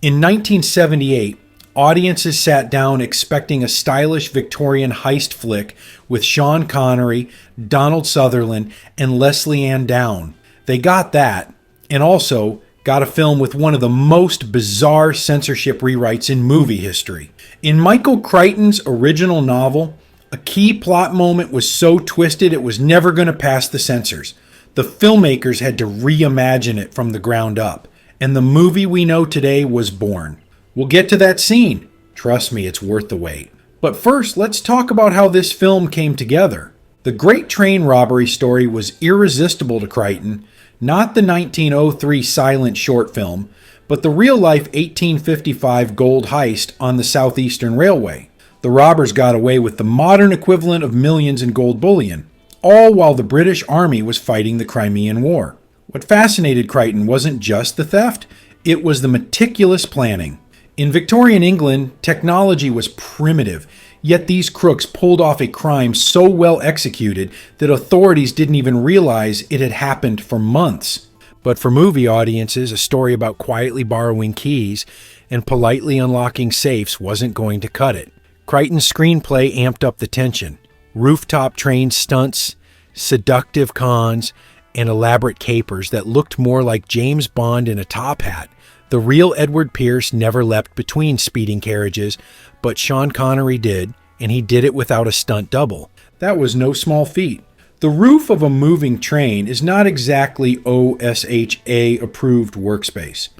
In 1978, audiences sat down expecting a stylish Victorian heist flick with Sean Connery, Donald Sutherland, and Lesley-Anne Down. They got that, and also got a film with one of the most bizarre censorship rewrites in movie history. In Michael Crichton's original novel, a key plot moment was so twisted it was never going to pass the censors. The filmmakers had to reimagine it from the ground up, and the movie we know today was born. We'll get to that scene. Trust me, it's worth the wait. But first, let's talk about how this film came together. The Great Train Robbery story was irresistible to Crichton, not the 1903 silent short film, but the real-life 1855 gold heist on the Southeastern Railway. The robbers got away with the modern equivalent of millions in gold bullion, all while the British Army was fighting the Crimean War. What fascinated Crichton wasn't just the theft, it was the meticulous planning. In Victorian England, technology was primitive, yet these crooks pulled off a crime so well executed that authorities didn't even realize it had happened for months. But for movie audiences, a story about quietly borrowing keys and politely unlocking safes wasn't going to cut it. Crichton's screenplay amped up the tension. Rooftop train stunts, seductive cons, and elaborate capers that looked more like James Bond in a top hat. The real Edward Pierce never leapt between speeding carriages, but Sean Connery did, and he did it without a stunt double. That was no small feat. The roof of a moving train is not exactly OSHA-approved workspace.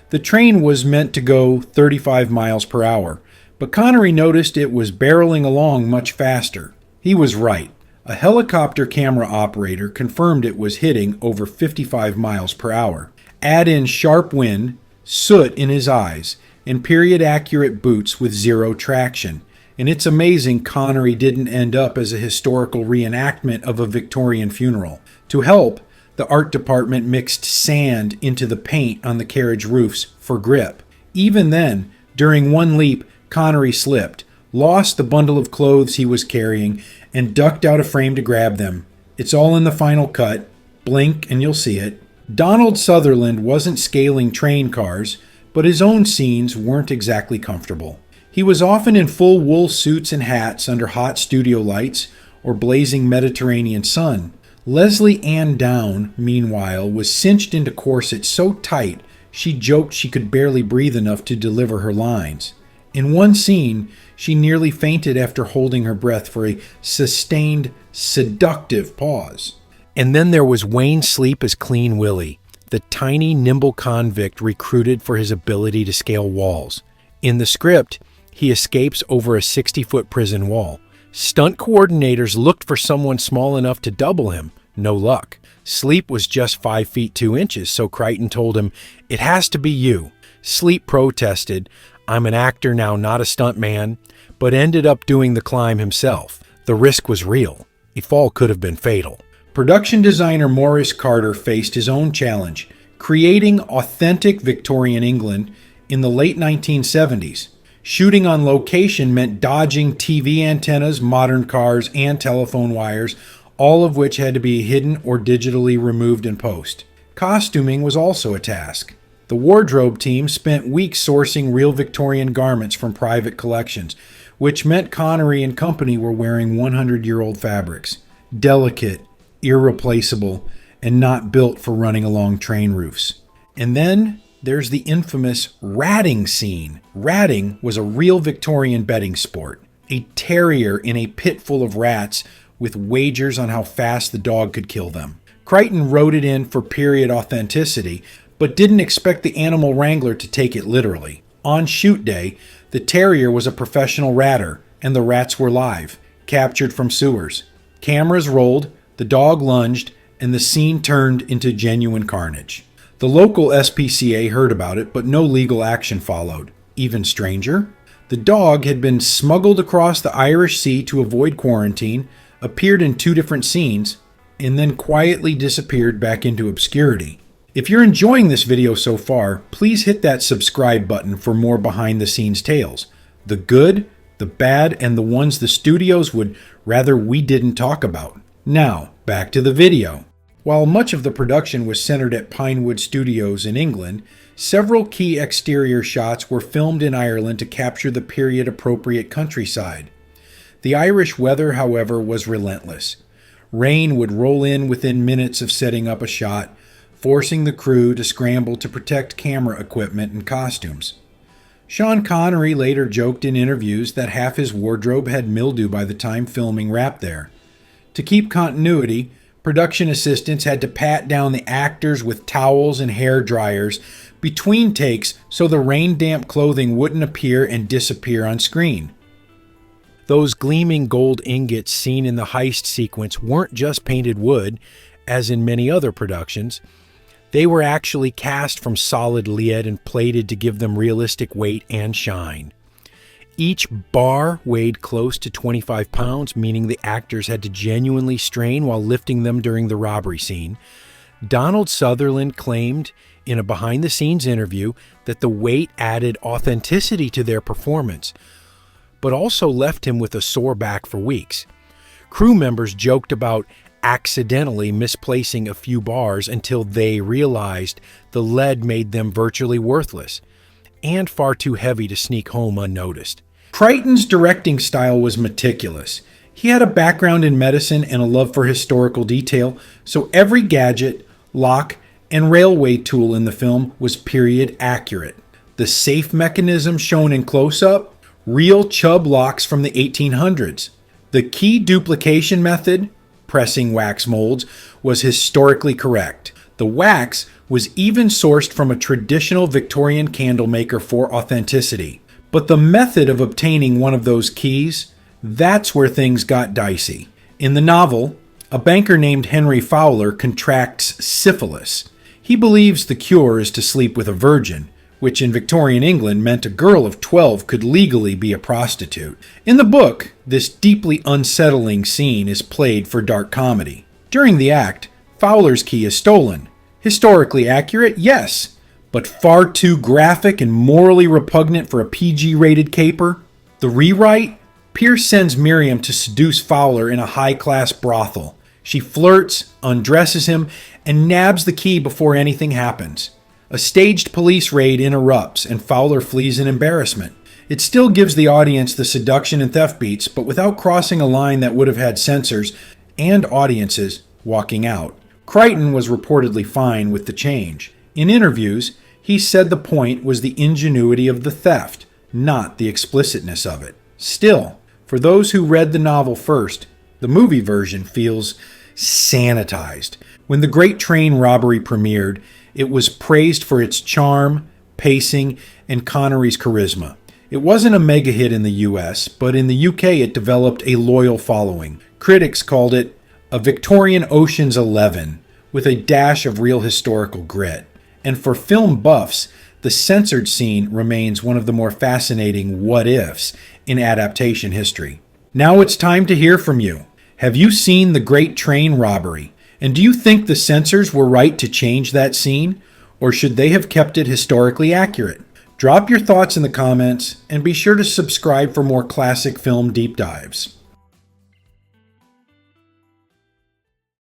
The train was meant to go 35 miles per hour, but Connery noticed it was barreling along much faster. He was right. A helicopter camera operator confirmed it was hitting over 55 miles per hour. Add in sharp wind, soot in his eyes, and period-accurate boots with zero traction, and it's amazing Connery didn't end up as a historical reenactment of a Victorian funeral. To help, the art department mixed sand into the paint on the carriage roofs for grip. Even then, during one leap, Connery slipped, lost the bundle of clothes he was carrying, and ducked out of frame to grab them. It's all in the final cut. Blink and you'll see it. Donald Sutherland wasn't scaling train cars, but his own scenes weren't exactly comfortable. He was often in full wool suits and hats under hot studio lights or blazing Mediterranean sun. Lesley-Anne Down, meanwhile, was cinched into corsets so tight she joked she could barely breathe enough to deliver her lines. In one scene, she nearly fainted after holding her breath for a sustained, seductive pause. And then there was Wayne Sleep as Clean Willie, the tiny, nimble convict recruited for his ability to scale walls. In the script, he escapes over a 60-foot prison wall. Stunt coordinators looked for someone small enough to double him. No luck. Sleep was just 5 feet 2 inches, so Crichton told him, "It has to be you." Sleep protested, "I'm an actor now, not a stuntman," but ended up doing the climb himself. The risk was real. A fall could have been fatal. Production designer Maurice Carter faced his own challenge, creating authentic Victorian England in the late 1970s. Shooting on location meant dodging TV antennas, modern cars, and telephone wires, all of which had to be hidden or digitally removed in post. Costuming was also a task. The wardrobe team spent weeks sourcing real Victorian garments from private collections, which meant Connery and company were wearing 100-year-old fabrics. Delicate, irreplaceable, and not built for running along train roofs. And then there's the infamous ratting scene. Ratting was a real Victorian betting sport. A terrier in a pit full of rats with wagers on how fast the dog could kill them. Crichton wrote it in for period authenticity, but didn't expect the animal wrangler to take it literally. On shoot day, the terrier was a professional ratter, and the rats were live, captured from sewers. Cameras rolled, the dog lunged, and the scene turned into genuine carnage. The local SPCA heard about it, but no legal action followed. Even stranger, the dog had been smuggled across the Irish Sea to avoid quarantine, appeared in 2 different scenes, and then quietly disappeared back into obscurity. If you're enjoying this video so far, please hit that subscribe button for more behind-the-scenes tales. The good, the bad, and the ones the studios would rather we didn't talk about. Now, back to the video. While much of the production was centered at Pinewood Studios in England, Several key exterior shots were filmed in Ireland to capture the period-appropriate countryside. The Irish weather, however, was relentless. Rain would roll in within minutes of setting up a shot, forcing the crew to scramble to protect camera equipment and costumes. Sean Connery later joked in interviews that half his wardrobe had mildew by the time filming wrapped there. To keep continuity, production assistants had to pat down the actors with towels and hair dryers between takes so the rain-damp clothing wouldn't appear and disappear on screen. Those gleaming gold ingots seen in the heist sequence weren't just painted wood, as in many other productions. They were actually cast from solid lead and plated to give them realistic weight and shine. Each bar weighed close to 25 pounds, meaning the actors had to genuinely strain while lifting them during the robbery scene. Donald Sutherland claimed in a behind-the-scenes interview that the weight added authenticity to their performance, but also left him with a sore back for weeks. Crew members joked about accidentally misplacing a few bars until they realized the lead made them virtually worthless and far too heavy to sneak home unnoticed. Crichton's directing style was meticulous. He had a background in medicine and a love for historical detail, so every gadget, lock, and railway tool in the film was period accurate. The safe mechanism shown in close-up, real Chubb locks from the 1800s. The key duplication method, pressing wax molds, was historically correct. The wax was even sourced from a traditional Victorian candle maker for authenticity. But the method of obtaining one of those keys, that's where things got dicey. In the novel, a banker named Henry Fowler contracts syphilis. He believes the cure is to sleep with a virgin, which in Victorian England meant a girl of 12 could legally be a prostitute. In the book, this deeply unsettling scene is played for dark comedy. During the act, Fowler's key is stolen. Historically accurate, yes, but far too graphic and morally repugnant for a PG-rated caper. The rewrite? Pierce sends Miriam to seduce Fowler in a high-class brothel. She flirts, undresses him, and nabs the key before anything happens. A staged police raid interrupts, and Fowler flees in embarrassment. It still gives the audience the seduction and theft beats, but without crossing a line that would have had censors and audiences walking out. Crichton was reportedly fine with the change. In interviews, he said the point was the ingenuity of the theft, not the explicitness of it. Still, for those who read the novel first, the movie version feels sanitized. When the Great Train Robbery premiered, it was praised for its charm, pacing, and Connery's charisma. It wasn't a mega hit in the US, but in the UK it developed a loyal following. Critics called it a Victorian Ocean's 11 with a dash of real historical grit. And for film buffs, the censored scene remains one of the more fascinating what-ifs in adaptation history. Now it's time to hear from you. Have you seen The Great Train Robbery? And do you think the censors were right to change that scene? Or should they have kept it historically accurate? Drop your thoughts in the comments and be sure to subscribe for more classic film deep dives.